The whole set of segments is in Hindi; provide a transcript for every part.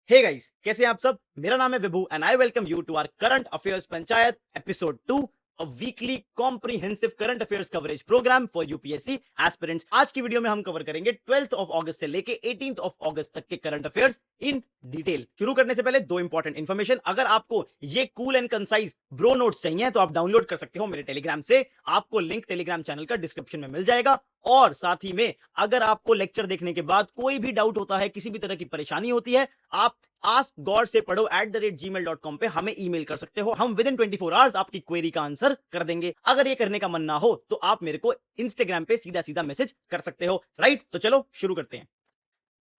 हे गाइस, कैसे हैं आप सब। मेरा नाम है Vibhu and I welcome you to our current affairs panchayat episode 2, a weekly comprehensive current affairs coverage programme for UPSC aspirants. आज की वीडियो में हम कवर करेंगे 12th ऑफ अगस्त से लेके 18th ऑफ अगस्त तक के करंट अफेयर्स इन डिटेल। शुरू करने से पहले दो इंपॉर्टेंट इन्फॉर्मेशन। अगर आपको ये cool and concise bro notes चाहिए तो आप डाउनलोड कर सकते हो मेरे टेलीग्राम से। आपको लिंक टेलीग्राम चैनल का डिस्क्रिप्शन में मिल जाएगा। और साथ ही में अगर आपको लेक्चर देखने के बाद कोई भी डाउट होता है, किसी भी तरह की परेशानी होती है, आप आस्क गॉड से पढ़ो @gmail.com पे हमें ईमेल कर सकते हो। हम विद इन 24 आवर्स आपकी क्वेरी का आंसर कर देंगे। अगर ये करने का मन ना हो तो आप मेरे को इंस्टाग्राम पे सीधा सीधा मैसेज कर सकते हो। राइट, तो चलो शुरू करते हैं।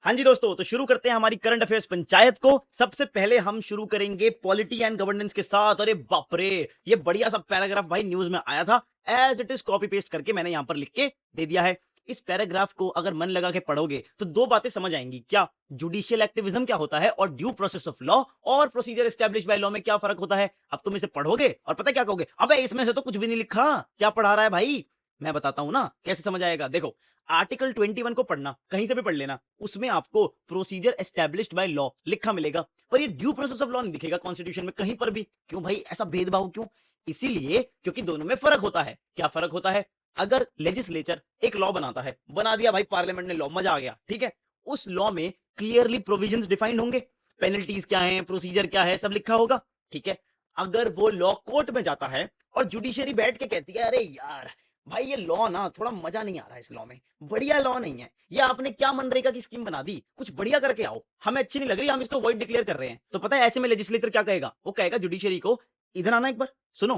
हाँ जी दोस्तों, तो शुरू करते हैं हमारी करंट अफेयर्स पंचायत को। सबसे पहले हम शुरू करेंगे पॉलिटी एंड गवर्नेंस के साथ। अरे बाप रे, ये बढ़िया सा पैराग्राफ भाई न्यूज में आया था, as it is copy paste करके मैंने यहां पर लिख के दे दिया है। इस पैराग्राफ को अगर मन लगा के पढ़ोगे तो दो बातें समझ आएंगी। क्या जुडिशियल एक्टिविज्म क्या होता है और ड्यू प्रोसेस ऑफ लॉ और प्रोसीजर एस्टैब्लिश बाय लॉ में क्या फर्क होता है। अब तुम इसे पढ़ोगे और पता क्या कहोगे, अबे इसमें से तो कुछ भी नहीं लिखा, क्या पढ़ा रहा है भाई। मैं बताता हूं ना कैसे समझ आएगा। देखो, आर्टिकल 21 को पढ़ना, कहीं से भी पढ़ लेना, उसमें आपको प्रोसीजर एस्टैब्लिश्ड बाय लॉ लिखा मिलेगा, पर ये ड्यू प्रोसेस ऑफ लॉ नहीं दिखेगा कॉन्स्टिट्यूशन में कहीं पर भी। क्यों भाई, ऐसा भेदभाव क्यों? इसीलिए क्योंकि दोनों में फर्क होता है। क्या फर्क होता है? अगर लेजिस्लेचर एक लॉ बनाता है, बना दिया भाई पार्लियामेंट ने लॉ, मजा आ गया, ठीक है, उस लॉ में क्लियरली प्रोविजंस डिफाइंड होंगे, पेनल्टीज क्या है, प्रोसीजर क्या है, सब लिखा होगा, ठीक है। अगर वो लॉ कोर्ट में जाता है और जुडिशरी बैठ के कहती है, अरे यार भाई ये लॉ ना थोड़ा मजा नहीं आ रहा है, इस लॉ में बढ़िया लॉ नहीं है, ये आपने क्या मनरेगा की स्कीम बना दी, कुछ बढ़िया करके आओ, हमें अच्छी नहीं लग रही, हम इसको वॉइड डिक्लेयर कर रहे हैं। तो पता है ऐसे में लेजिस्लेचर क्या कहेगा? वो कहेगा जुडिशरी को, इधर आना एक बार, सुनो,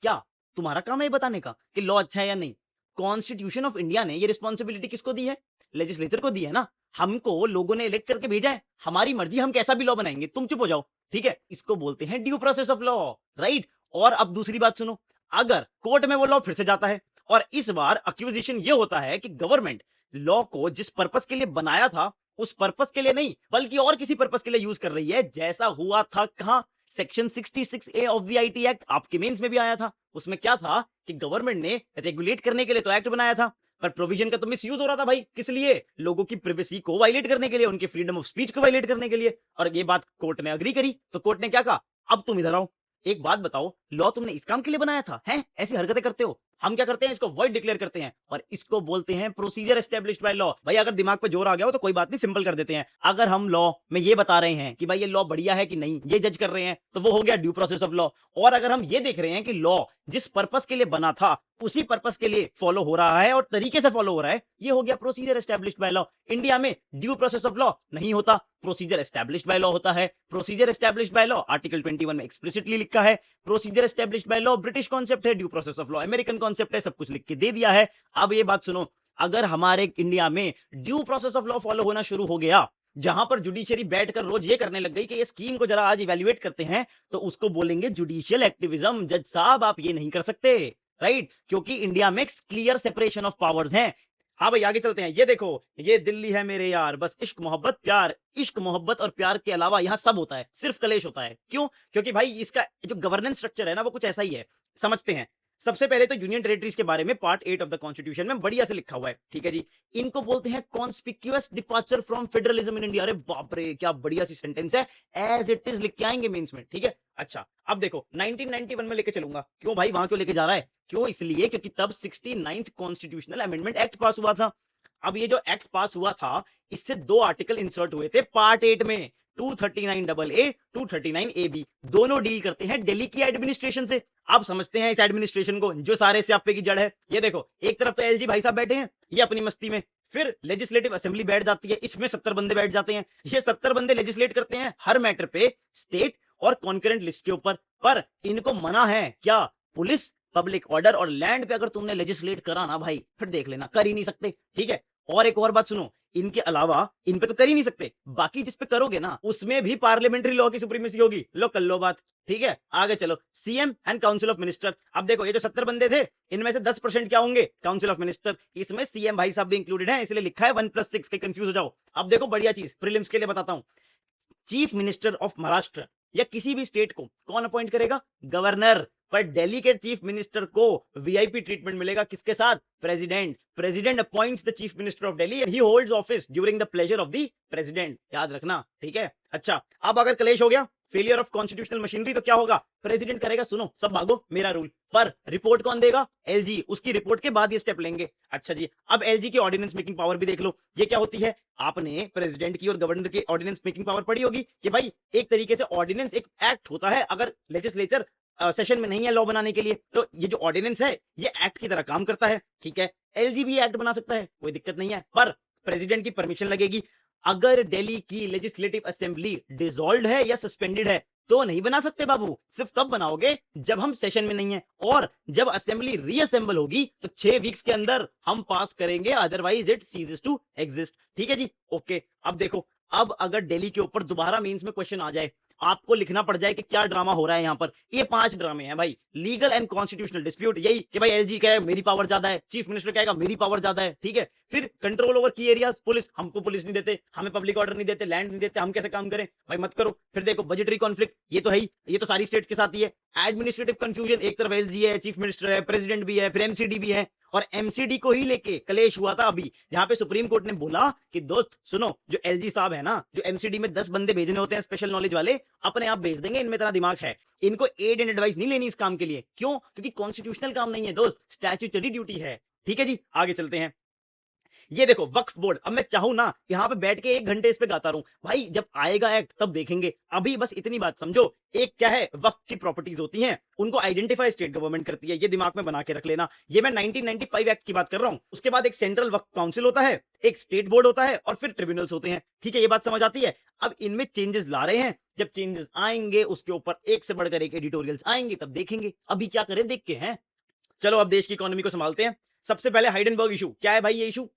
क्या तुम्हारा काम है ये बताने का कि लॉ अच्छा है या नहीं? कॉन्स्टिट्यूशन ऑफ इंडिया ने ये रिस्पॉन्सिबिलिटी किसको दी है? लेजिस्लेचर को दी है ना। हमको लोगों ने इलेक्ट करके भेजा है, हमारी मर्जी, हम कैसा भी लॉ बनाएंगे, तुम चुप हो जाओ, ठीक है। इसको बोलते हैं due process of law, right. और अब दूसरी बात सुनो, अगर कोर्ट में वो लॉ फिर से जाता है और इस बार अक्यूजिशन ये होता है कि गवर्नमेंट लॉ को जिस पर्पस के लिए बनाया था उस पर्पस के लिए नहीं बल्कि और किसी पर्पस के लिए यूज कर रही है, जैसा हुआ था कहां, section 66A of the IT act, आपके मेंस में भी आया था। उसमें क्या था कि गवर्नमेंट ने रेगुलेट करने के लिए तो एक्ट बनाया था, पर प्रोविजन का तो मिस यूज हो रहा था भाई। किस लिए? लोगों की प्रिवेसी को वायलेट करने के लिए, उनकी फ्रीडम ऑफ स्पीच को वायलेट करने के लिए। और ये बात कोर्ट ने अग्री करी, तो कोर्ट ने क्या कहा, अब तुम इधर आओ, एक बात बताओ, लॉ तुमने इस काम के लिए बनाया था, हैं? ऐसी हरकतें करते हो। हम क्या करते हैं, इसको वॉइड डिक्लेयर करते हैं और इसको बोलते हैं प्रोसीजर एस्टैब्लिश्ड बाय लॉ। भाई अगर दिमाग पे जोर आ गया हो तो कोई बात नहीं, सिंपल कर देते हैं। अगर हम लॉ में ये बता रहे हैं कि भाई ये लॉ बढ़िया है कि नहीं, ये जज कर रहे हैं, तो वो हो गया ड्यू प्रोसेस ऑफ लॉ। और अगर हम ये देख रहे हैं कि लॉ जिस पर्पस के लिए बना था उसी पर्पस के लिए फॉलो हो रहा है और तरीके से फॉलो हो रहा है, ये हो गया procedure established by law. India में ड्यू प्रोसेस ऑफ लॉ नहीं होता, प्रोसीजर एस्टैब्लिश्ड बाय लॉ होता है। Procedure established by law article 21 में एक्सप्लिसिटली लिखा है। Procedure established by law British concept है, due process of law American concept है, सब कुछ लिख के दे दिया है। अब ये बात सुनो, अगर हमारे इंडिया में due process of law follow होना शुरू हो गया, जहां पर जुडिशरी बैठकर रोज ये करने लग गई कि ये स्कीम को जरा आज इवैल्यूएट करते हैं, तो उसको बोलेंगे जुडिशियल एक्टिविज्म। जज साहब आप ये नहीं कर सकते, राइट, क्योंकि इंडिया में क्लियर सेपरेशन ऑफ पावर्स है। हाँ भाई आगे चलते हैं। ये देखो, ये दिल्ली है मेरे यार, बस इश्क मोहब्बत प्यार, इश्क मोहब्बत और प्यार के अलावा यहाँ सब होता है, सिर्फ कलेश होता है। क्यों? क्योंकि भाई इसका जो गवर्नेंस स्ट्रक्चर है ना वो कुछ ऐसा ही है। समझते हैं। सबसे पहले तो यूनियन टेरिटरीज के बारे में पार्ट 8 ऑफ द कॉन्स्टिट्यूशन में बढ़िया से लिखा हुआ है, ठीक है जी। इनको बोलते हैं conspicuous departure from federalism in India. अरे बाप रे, क्या बढ़िया सी सेंटेंस है, एज इट इज लिख के आएंगे मेंस में, ठीक है। अच्छा, अब देखो 1991 में लेके चलूंगा। क्यों भाई, वहां क्यों लेके जा रहा है? क्यों? इसलिए क्योंकि तब 69th कॉन्स्टिट्यूशनल अमेंडमेंट एक्ट पास हुआ था। अब ये जो एक्ट पास हुआ था, इससे दो आर्टिकल इंसर्ट हुए थे पार्ट 8 में, 239AA 239AB, दोनों डील करते हैं दिल्ली की एडमिनिस्ट्रेशन से। आप समझते हैं इस एडमिनिस्ट्रेशन को जो सारे स्यापे की जड़ है। ये देखो, एक तरफ तो एलजी भाई साहब बैठे हैं ये अपनी मस्ती में, फिर लेजिस्लेटिव असेंबली बैठ जाती है, इसमें 70 बंदे बैठ जाते हैं, ये 70 बंदे लेजिस्लेट करते हैं हर मैटर पे, स्टेट और कॉन्करेंट लिस्ट के ऊपर। पर इनको मना है क्या? पुलिस, पब्लिक ऑर्डर और लैंड पे अगर तुमने लेजिस्लेट करा ना भाई, फिर देख लेना, कर ही नहीं सकते, ठीक है। और एक और बात सुनो, इनके अलावा इन पे तो कर ही नहीं सकते, बाकी जिस पे करोगे ना उसमें भी पार्लियामेंट्री लॉ की सुप्रीमेसी होगी। लो कर लो बात, ठीक है। आगे चलो, CM and council of minister. अब देखो, ये जो 70 बंदे थे, इनमें से 10% क्या होंगे? Council of minister. इसमें सीएम भाई साहब भी इंक्लूडेड है, इसलिए लिखा है 1+6 के, कंफ्यूज हो जाओ। अब देखो बढ़िया चीज, प्रीलिम्स के लिए बताता हूं। चीफ मिनिस्टर ऑफ महाराष्ट्र या किसी भी स्टेट को कौन अपॉइंट करेगा? गवर्नर। पर दिल्ली के चीफ मिनिस्टर को वीआईपी ट्रीटमेंट मिलेगा किसके साथ? President appoints the chief minister of Delhi and he holds office during the pleasure of the president. याद रखना, ठीक है। अच्छा, अब अगर क्लेश हो गया, फेलियर ऑफ कॉन्स्टिट्यूशनल मशीनरी, तो क्या होगा? प्रेसिडेंट करेगा सुनो सब भागो मेरा रूल, पर रिपोर्ट कौन देगा? एलजी। उसकी रिपोर्ट के बाद ये स्टेप लेंगे। अच्छा जी, अब एलजी की ऑर्डिनेंस मेकिंग पावर भी देख लो, ये क्या होती है? आपने प्रेसिडेंट की और गवर्नर की ऑर्डिनेंस मेकिंग पावर पढ़ी होगी कि भाई एक तरीके से ऑर्डिनेंस एक एक्ट होता है, अगर लेजिस्लेचर सेशन में नहीं है लॉ बनाने के लिए, तो ये जो ऑर्डिनेंस है ये एक्ट की तरह काम करता है, ठीक है। एलजी भी एक्ट बना सकता है, कोई दिक्कत नहीं है, पर प्रेसिडेंट की परमिशन लगेगी। अगर दिल्ली की लेजिस्लेटिव असेंबली डिसॉल्व्ड है या सस्पेंडेड है तो नहीं बना सकते बाबू, सिर्फ तब बनाओगे जब हम सेशन में नहीं है, और जब असेंबली रीअसेंबल होगी तो 6 वीक्स के अंदर हम पास करेंगे, otherwise it ceases to exist. ठीक है जी, ओके। अब देखो, अब अगर दिल्ली के ऊपर दोबारा मेंस में क्वेश्चन आ जाए, आपको लिखना पड़ जाए कि क्या ड्रामा हो रहा है यहाँ पर। ये 5 ड्रामे हैं भाई, लीगल एंड कॉन्स्टिट्यूशनल डिस्प्यूट, यही कि भाई एलजी कहे मेरी पावर ज्यादा है, चीफ मिनिस्टर कहेगा मेरी पावर ज्यादा है, ठीक है। फिर कंट्रोल ओवर की एरियाज, पुलिस, हमको पुलिस नहीं देते, हमें पब्लिक ऑर्डर नहीं देते, लैंड नहीं देते, हम कैसे काम करें भाई, मत करो। फिर देखो बजटरी कॉन्फ्लिक्ट, ये तो है ही, ये तो सारी स्टेट्स के साथ ही है। एडमिनिस्ट्रेटिव कंफ्यूजन, एक तरफ एलजी है, चीफ मिनिस्टर है, प्रेसिडेंट भी है, फिर एमसीडी भी है, और एमसीडी को ही लेके कलेश हुआ था अभी, जहां पे सुप्रीम कोर्ट ने बोला कि दोस्त सुनो, जो एलजी साहब है ना, जो एमसीडी में 10 बंदे भेजने होते हैं स्पेशल नॉलेज वाले, अपने आप भेज देंगे, इनमें इतना दिमाग है, इनको एड एंड एडवाइस नहीं लेनी इस काम के लिए। क्यों? क्योंकि कॉन्स्टिट्यूशनल काम नहीं है दोस्त, स्टैट्यूटरी ड्यूटी है। ठीक है जी, आगे चलते हैं। ये देखो वक्फ बोर्ड, अब मैं चाहूं ना यहाँ पे बैठ के 1 घंटे इस पे गाता रहूं भाई, जब आएगा एक्ट तब देखेंगे, अभी बस इतनी बात समझो। एक क्या है, वक्फ की प्रॉपर्टीज होती हैं, उनको आइडेंटिफाई स्टेट गवर्नमेंट करती है, ये दिमाग में बना के रख लेना। ये मैं 1995 एक्ट की बात कर रहा हूं। उसके बाद एक सेंट्रल वक्फ काउंसिल होता है, एक स्टेट बोर्ड होता है, और फिर ट्रिब्यूनल्स होते हैं। ठीक है, ये बात समझ आती है। अब इनमें चेंजेस ला रहे हैं, जब चेंजेस आएंगे उसके ऊपर एक से बढ़कर एक एडिटोरियल्स आएंगे, तब देखेंगे। अभी क्या करें, देख के हैं। चलो अब देश की इकोनॉमी को संभालते हैं। सबसे पहले हाइडेनबर्ग इशू, क्या है भाई ये इशू?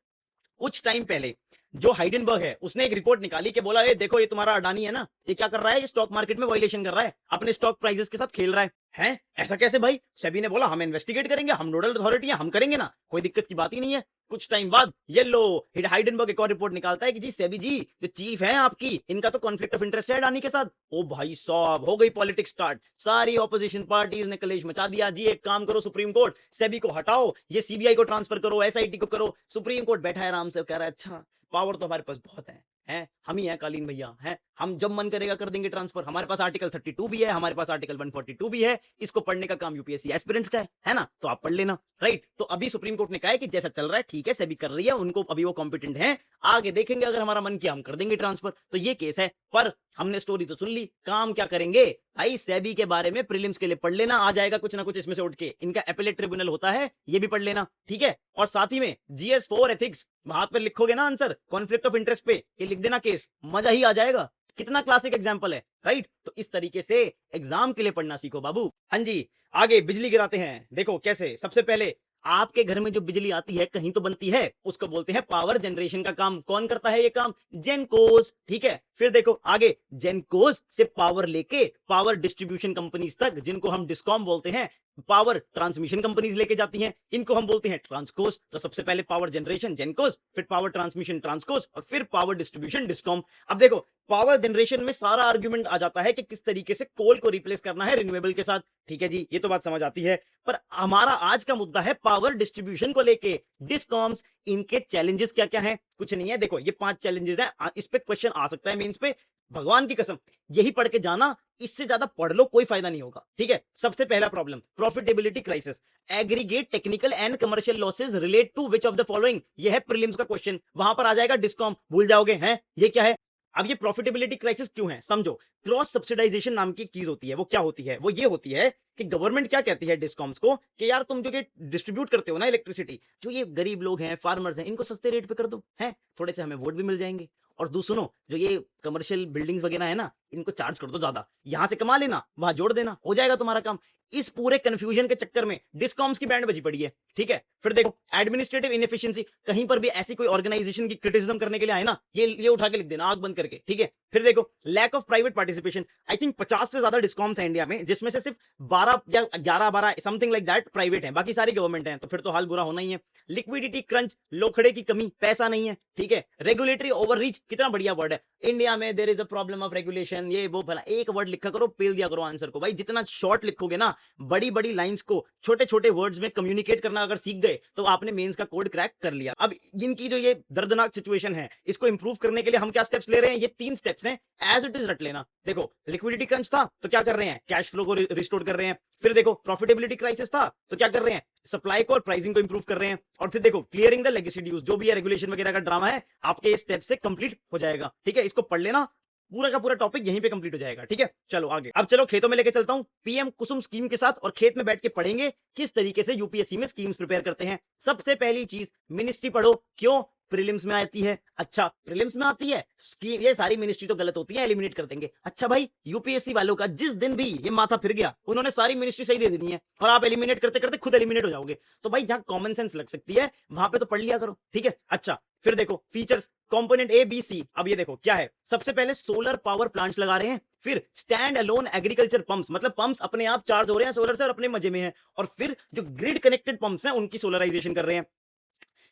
कुछ टाइम पहले जो हाइडेनबर्ग है उसने एक रिपोर्ट निकाली कि बोला ये देखो, ये तुम्हारा अडानी है ना, ये क्या कर रहा है, ये स्टॉक मार्केट में वायलेशन कर रहा है, अपने स्टॉक प्राइसेस के साथ खेल रहा है। हैं? ऐसा कैसे भाई? सेबी ने बोला हम इन्वेस्टिगेट करेंगे, हम नोडल अथॉरिटी है, हम करेंगे ना, कोई दिक्कत की बात ही नहीं है। कुछ टाइम बाद ये लो, हाइडेनबर्ग एक और रिपोर्ट निकालता है कि जी सेबी जी जो चीफ है आपकी, इनका तो कॉन्फ्लिक्ट ऑफ इंटरेस्ट है अडानी के साथ। ओ भाई साहब, हो गई पॉलिटिक्स स्टार्ट, सारी ऑपोजिशन पार्टीज ने कलेश मचा दिया। जी एक काम करो सुप्रीम कोर्ट, सेबी को हटाओ, ये सीबीआई को ट्रांसफर करो, एसआईटी को करो। सुप्रीम कोर्ट बैठा है आराम से, कह रहा है अच्छा पावर तो हमारे पास बहुत है, हैं हम ही हैं कालीन भैया, हैं हम जब मन करेगा कर देंगे ट्रांसफर, हमारे पास आर्टिकल 32 भी है, हमारे पास आर्टिकल 142 भी है, इसको पढ़ने का काम यूपीएससी एस्पिरेंट्स का है ना, तो आप पढ़ लेना, राइट। तो अभी सुप्रीम कोर्ट ने कहा है कि जैसा चल रहा है ठीक है, सेबी कर रही है, उनको अभी वो कॉम्पिटेंट है, आगे देखेंगे, अगर हमारा मन किया हम कर देंगे ट्रांसफर। तो ये केस है, पर हमने स्टोरी तो सुन ली, काम क्या करेंगे भाई? सेबी के बारे में प्रीलिम्स के लिए पढ़ लेना, आ जाएगा कुछ ना कुछ इसमें से उठ के। इनका एपेलेट ट्रिब्यूनल होता है, ये भी पढ़ लेना, ठीक है। और साथ ही में जीएस4 एथिक्स, वहां पर लिखोगे ना आंसर कॉन्फ्लिक्ट ऑफ इंटरेस्ट पे, ये लिख देना केस, मजा ही आ जाएगा। कितना क्लासिक एग्जांपल है, राइट। तो इस तरीके से एग्जाम के लिए पढ़ना सीखो बाबू। हाँ जी, आगे बिजली गिराते हैं, देखो कैसे। सबसे पहले आपके घर में जो बिजली आती है कहीं तो बनती है, उसको बोलते हैं पावर जनरेशन का काम। कौन करता है ये काम? जेनकोस, ठीक है। फिर देखो आगे, जेनकोस से पावर लेके पावर डिस्ट्रीब्यूशन कंपनीज तक, जिनको हम डिस्कॉम बोलते हैं, पावर ट्रांसमिशन कंपनीज लेके जाती हैं, इनको हम बोलते हैं ट्रांसकोस। तो सबसे पहले पावर जनरेशन जेनकोस, फिर पावर ट्रांसमिशन ट्रांसकोस, और फिर पावर डिस्ट्रीब्यूशन डिस्कॉम। अब देखो पावर जनरेशन में सारा आर्गुमेंट आ जाता है कि किस तरीके से कोल को रिप्लेस करना है रिन्यूएबल के साथ, ठीक है जी, ये तो बात समझ आती है। पर हमारा आज का मुद्दा है पावर डिस्ट्रीब्यूशन को लेके, डिस्कॉम्स, इनके चैलेंजेस क्या क्या हैं? कुछ नहीं है, देखो ये 5 चैलेंजेस हैं, इस पे क्वेश्चन आ सकता है मेंस पे, भगवान की कसम यही पढ़ के जाना, इससे ज्यादा पढ़ लो कोई फायदा नहीं होगा, ठीक है। सबसे पहला problem, profitability crisis, aggregate technical and commercial losses relate to which of the following. ये है प्रीलिम्स का क्वेश्चन, वहां पर आ जाएगा डिस्कॉम, भूल जाओगे हैं ये क्या है। अब ये प्रॉफिटेबिलिटी क्राइसिस क्यों है समझो। क्रॉस सब्सिडाइजेशन नाम की एक चीज होती है, वो क्या होती है? वो ये होती है कि गवर्नमेंट क्या कहती है डिस्कॉम्स को कि यार तुम जो ये डिस्ट्रीब्यूट करते हो ना इलेक्ट्रिसिटी, जो ये गरीब लोग हैं, फार्मर्स हैं, इनको सस्ते रेट पे कर दो, हैं थोड़े से हमें वोट भी मिल जाएंगे। और सुनो, जो ये कमर्शियल बिल्डिंग्स वगैरह है ना, इनको चार्ज कर दो ज्यादा, यहां से कमा लेना, वहां जोड़ देना, हो जाएगा तुम्हारा काम। इस पूरे कंफ्यूजन के चक्कर में डिस्कॉम्स की बैंड बजी पड़ी है, ठीक है। फिर देखो एडमिनिस्ट्रेटिव इनएफिशिएंसी, कहीं पर भी ऐसी कोई ऑर्गेनाइजेशन की क्रिटिसिज्म करने के लिए आए ना, ये उठा के लिख देना आग बंद करके, ठीक है। फिर देखो lack of private participation, I think 50 से ज्यादा डिस्कॉम्स है इंडिया में, जिसमें से सिर्फ 12 या 11-12 समथिंग लाइक दैट प्राइवेट है, बाकी सारी गवर्नमेंट है, तो फिर तो हाल बुरा होना ही है। लिक्विडिटी क्रंच, लोखड़े की कमी, पैसा नहीं है, ठीक है। रेगुलेटरी ओवररीच, कितना बढ़िया वर्ड है, इंडिया इंडिया में there is a problem of regulation, ये वो भला, एक वर्ड लिखा करो, पेल दिया करो आंसर को। भाई जितना शॉर्ट लिखोगे ना, बड़ी बड़ी लाइंस को छोटे छोटे वर्ड्स में कम्युनिकेट करना अगर सीख गए तो आपने मेंस का कोड क्रैक कर लिया। अब इनकी जो ये दर्दनाक सिचुएशन है, इसको इंप्रूव करने के लिए हम क्या स्टेप्स ले रहे हैं? ये 3 स्टेप्स हैं, एज इट इज रट लेना। देखो, लिक्विडिटी क्रंच था तो क्या कर रहे हैं? कैश फ्लो को रिस्टोर कर रहे हैं। फिर देखो, प्रॉफिटेबिलिटी क्राइसिस था तो क्या कर रहे हैं? सप्लाई को और प्राइसिंग को इंप्रूव कर रहे हैं। और फिर देखो, क्लियरिंग द लेगेसी ड्यूज, जो भी है रेगुलेशन वगैरह का ड्रामा है, आपके इस स्टेप से कंप्लीट हो जाएगा। ठीक है, इसको पढ़ लेना, पूरा का पूरा टॉपिक यहीं पे कंप्लीट हो जाएगा। ठीक है, चलो आगे। अब चलो खेतों में लेके चलता हूं पीएम कुसुम स्कीम के साथ, और खेत में बैठ के पढ़ेंगे किस तरीके से यूपीएससी में स्कीम्स प्रिपेयर करते हैं। सबसे पहली चीज, मिनिस्ट्री पढ़ो। क्यों? प्रीलिम्स में आती है। अच्छा, प्रीलिम्स में आती है स्कीम, ये सारी मिनिस्ट्री तो गलत होती है, एलिमिनेट कर देंगे। अच्छा भाई, यूपीएससी वालों का जिस दिन भी ये माथा फिर गया, उन्होंने सारी मिनिस्ट्री सही दे देनी है और आप एलिमिनेट करते करते खुद एलिमिनेट हो जाओगे। तो भाई जहां कॉमन सेंस लग सकती है वहां पे तो पढ़ लिया करो। ठीक है, अच्छा फिर देखो features, component A B C. अब ये देखो क्या है, सबसे पहले सोलर पावर प्लांट्स लगा रहे हैं, फिर स्टैंड अलोन एग्रीकल्चर पंप्स, मतलब पंप्स अपने आप चार्ज हो रहे हैं सोलर से और अपने मजे में है, और फिर जो ग्रिड कनेक्टेड पंप्स हैं उनकी सोलराइजेशन कर रहे हैं।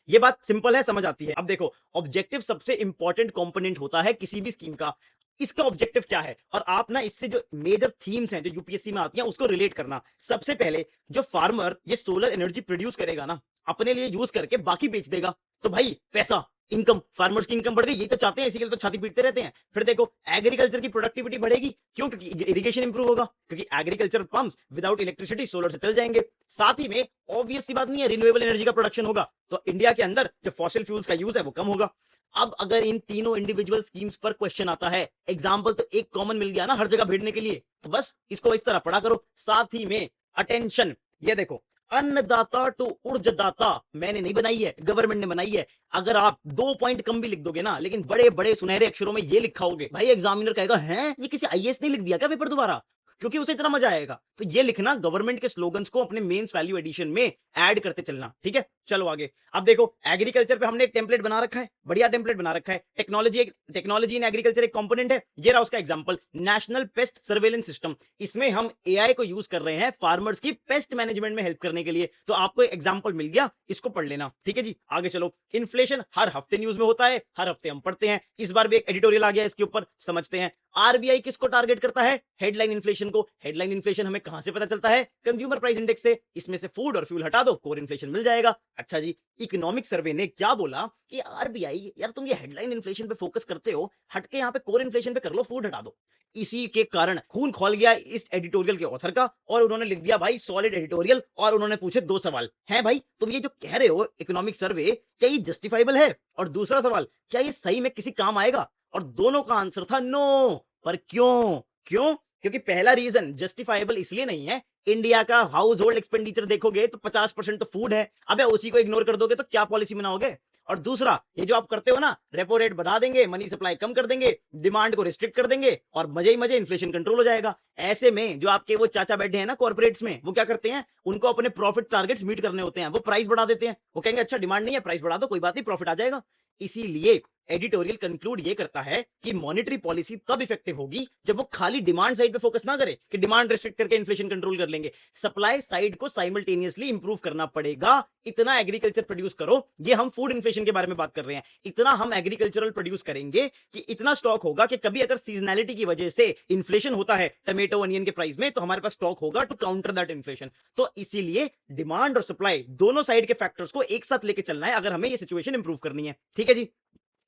ये बात सिंपल है, समझ आती है। अब देखो, ऑब्जेक्टिव सबसे इंपॉर्टेंट कंपोनेंट होता है किसी भी स्कीम का। इसका ऑब्जेक्टिव क्या है, और आप ना इससे जो मेजर थीम्स हैं जो यूपीएससी में आती हैं उसको रिलेट करना। सबसे पहले, जो फार्मर ये सोलर एनर्जी प्रोड्यूस करेगा ना, अपने लिए यूज करके बाकी बेच देगा, तो भाई पैसा, इनकम, फार्मर्स की इनकम बढ़ गई, ये तो चाहते हैं, इसी के लिए तो छाती पीटते रहते हैं। फिर देखो, एग्रीकल्चर की प्रोडक्टिविटी बढ़ेगी। क्यों? क्योंकि इरिगेशन इंप्रूव होगा, क्योंकि agriculture pumps without electricity solar से चल जाएंगे। साथ ही में ऑब्वियस सी बात नहीं है, रिन्यूएबल एनर्जी का प्रोडक्शन होगा, तो इंडिया के अंदर जो फॉसिल फ्यूल्स का यूज है वो कम होगा। अब अगर इन तीनों इंडिविजुअल स्कीम्स पर क्वेश्चन आता है, एग्जाम्पल तो एक कॉमन मिल गया ना हर जगह भेजने के लिए, तो बस इसको इस तरह पढ़ा करो। साथ ही में अटेंशन, ये देखो, अन्नदाता टू ऊर्जदाता मैंने नहीं बनाई है, गवर्नमेंट ने बनाई है। अगर आप 2 पॉइंट कम भी लिख दोगे ना, लेकिन बड़े बड़े सुनहरे अक्षरों में ये लिखा होगे, भाई एग्जामिनर कहेगा, हैं ये किसी आईएएस ने लिख दिया क्या पेपर दोबारा? क्योंकि उसे इतना मजा आएगा। तो ये लिखना, गवर्नमेंट के स्लोगन्स को अपने मेंस वैल्यू एडिशन में ऐड करते चलना। ठीक है, चलो आगे। अब देखो, एग्रीकल्चर पे हमने एक टेम्पलेट बना रखा है, बढ़िया टेम्पलेट बना रखा है। टेक्नोलॉजी इन एग्रीकल्चर एक कंपोनेंट है, ये रहा उसका example, national paste surveillance system. इसमें हम एआई को यूज कर रहे हैं फार्मर्स की पेस्ट मैनेजमेंट में हेल्प करने के लिए। तो आपको एग्जांपल मिल गया, इसको पढ़ लेना। ठीक है जी, आगे चलो। इन्फ्लेशन हर हफ्ते न्यूज में होता है, हर हफ्ते हम पढ़ते हैं, इस बार भी एक एडिटोरियल आ गया इसके ऊपर, समझते हैं। आरबीआई किसको टारगेट करता है? हेडलाइन इन्फ्लेशन को। हेडलाइन इन्फ्लेशन हमें कहां से पता चलता है? कंज्यूमर प्राइस इंडेक्स से। इसमें से फूड और फ्यूल हटा दो, कोर इन्फ्लेशन मिल जाएगा। अच्छा जी, इकोनॉमिक सर्वे ने क्या बोला कि आरबीआई, यार तुम ये हेडलाइन इन्फ्लेशन पे फोकस करते हो, हटके यहाँ पे कोर इन्फ्लेशन पे कर लो, फूड हटा दो। इसी के कारण खून खोल गया इस एडिटोरियल के ऑथर का, और उन्होंने लिख दिया भाई सॉलिड एडिटोरियल, और उन्होंने पूछे 2 सवाल हैं भाई, तुम ये जो कह रहे हो इकोनॉमिक सर्वे, क्या ये जस्टिफाइबल है? और दूसरा सवाल, क्या ये सही में किसी काम आएगा? और दोनों का आंसर था नो। पर क्यों? क्यों? क्योंकि पहला रीजन जस्टिफाइबल इसलिए नहीं है, इंडिया का हाउस होल्ड एक्सपेंडिचर देखोगे तो 50% तो फूड है, अबे उसी को इग्नोर कर दोगे तो क्या पॉलिसी बनाओगे? और दूसरा, ये जो आप करते हो ना, रेपो रेट बढ़ा देंगे, मनी सप्लाई कम कर देंगे, डिमांड को रिस्ट्रिक्ट कर देंगे, और मजे ही मजे इन्फ्लेशन कंट्रोल हो जाएगा। ऐसे में जो आपके वो चाचा बैठे हैं ना कॉर्पोरेट्स में, वो क्या करते हैं, उनको अपने प्रॉफिट टारगेट्स मीट करने होते हैं, वो प्राइस बढ़ा देते हैं। वो कहेंगे अच्छा डिमांड नहीं है, प्राइस बढ़ा दो, कोई बात नहीं, प्रॉफिट आ जाएगा। इसीलिए एडिटोरियल कंक्लूड ये करता है कि मॉनेटरी पॉलिसी तब इफेक्टिव होगी जब वो खाली डिमांड साइड पे फोकस ना करे कि डिमांड रिस्ट्रिक्ट करके इन्फ्लेशन कंट्रोल कर लेंगे, सप्लाई साइड को साइमल्टेनियसली इंप्रूव करना पड़ेगा। इतना एग्रीकल्चर प्रोड्यूस करो, ये हम फूड इन्फ्लेशन के बारे में बात कर रहे हैं, इतना हम एग्रीकल्चरल प्रोड्यूस करेंगे कि इतना स्टॉक होगा कि कभी अगर सीजनैलिटी की वजह से इन्फ्लेशन होता है टमेटो अनियन के प्राइस में, तो हमारे पास स्टॉक होगा टू काउंटर दैट इन्फ्लेशन। तो इसीलिए डिमांड और सप्लाई दोनों साइड के फैक्टर्स को एक साथ लेके चलना है अगर हमें ये सिचुएशन इंप्रूव करनी है। ठीक है जी,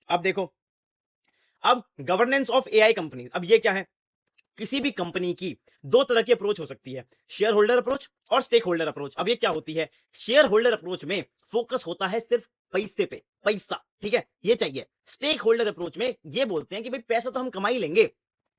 अब देखो, अब गवर्नेंस ऑफ एआई कंपनीज। अब ये क्या है, किसी भी कंपनी की 2 तरह की अप्रोच हो सकती है, शेयर होल्डर अप्रोच और स्टेक होल्डर अप्रोच। अब ये क्या होती है, शेयर होल्डर अप्रोच में फोकस होता है सिर्फ पैसे पे, पैसा, ठीक है, ये चाहिए। स्टेक होल्डर अप्रोच में ये बोलते हैं कि भाई पैसा तो हम कमा ही लेंगे,